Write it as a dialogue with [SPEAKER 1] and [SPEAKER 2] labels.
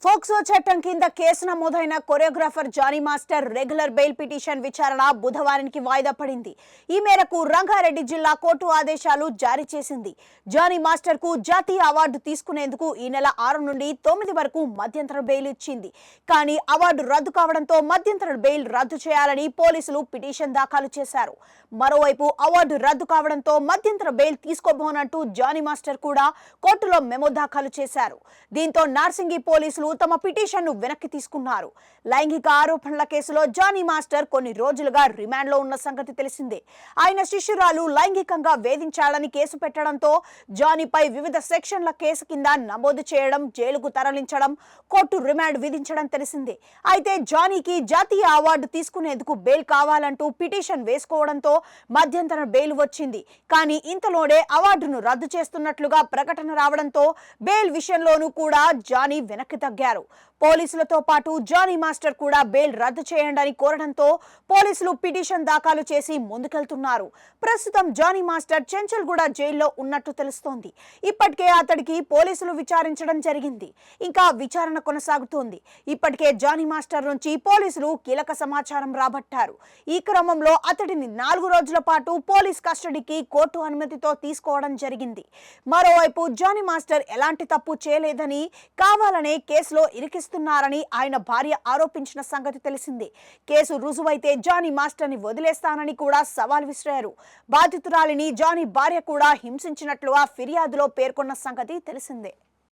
[SPEAKER 1] POCSO చట్టం కింద కేసు నమోదైన choreographer Jani master regular bail petition విచారణ బుధవారానికి వాయిదా పడింది. ఈ మేరకు రంగారెడ్డి జిల్లా కోర్టు ఆదేశాలు జారీ చేసింది. జానీ మాస్టర్ కు జాతీయ అవార్డు తీసుకునేందుకు ఈ నెల 6 నుండి 9 వరకు మధ్యంతర బెయిల్ ఇచ్చింది. కానీ అవార్డు రద్దు కావడంతో మధ్యంతర బెయిల్ రద్దు చేయాలని పోలీసులు పిటిషన్ దాఖలు చేశారు. మరోవైపు అవార్డు రద్దు కావడంతో మధ్యంతర బెయిల్ తీసుకోబోనంటూ జానీ మాస్టర్ కూడా కోర్టులో మెమో దాఖలు చేశారు. దీంతో నార్సింగి పోలీసులు తమ పిటిషన్ ను వెనక్కి తీసుకున్నారు. లైంగిక ఆరోపణల కేసులో జానీ మాస్టర్ కొన్ని రోజులుగా రిమాండ్ లో ఉన్న సంగతి తెలిసిందే. ఆయన శిష్యురాలు లైంగికంగా వేధించాలని కేసు పెట్టడంతో జానీపై వివిధ సెక్షన్ల కేసు కింద నమోదు చేయడం, జైలుకు తరలించడం, కోర్టు రిమాండ్ విధించడం తెలిసిందే. అయితే జానీకి జాతీయ అవార్డు తీసుకునేందుకు బెయిల్ కావాలంటూ పిటిషన్ వేసుకోవడంతో మధ్యంతర బెయిల్ వచ్చింది. కానీ ఇంతలోనే అవార్డును రద్దు చేస్తున్నట్లుగా ప్రకటన రావడంతో బెయిల్ విషయంలోనూ కూడా జానీ వెనక్కి తగ్గారు. పోలీసులతో పాటు జానీ మాస్టర్ కూడా బెయిల్ రద్దు చేయండి అని కోరడంతో పోలీసులు పిటిషన్ దాఖలు చేసి ముందుకెళ్తున్నారు. ప్రస్తుతం జానీ మాస్టర్ చెంచల్గూడ జైల్లో ఉన్నట్టు తెలుస్తోంది. ఇప్పటికే అతడికి పోలీసులు విచారించడం జరిగింది. ఇంకా విచారణ కొనసాగుతోంది. ఇప్పటికే జానీ మాస్టర్ నుంచి పోలీసులు కీలక సమాచారం రాబట్టారు. ఈ క్రమంలో అతడిని 4 రోజుల పాటు పోలీస్ కస్టడీకి కోర్టు అనుమతితో తీసుకోవడం జరిగింది. మరోవైపు జానీ మాస్టర్ ఎలాంటి తప్పు చేయలేదని, కావాలనే కేసులో ఇరికిస్తున్నారని ఆయన భార్య ఆరోపించిన సంగతి తెలిసిందే. కేసు రుజువైతే జానీ మాస్టర్ ని వదిలేస్తానని కూడా సవాల్ విసిరారు. బాధితురాలిని జానీ భార్య కూడా హింసించినట్లుగా ఫిర్యాదులో పేర్కొన్న సంగతి తెలిసిందే.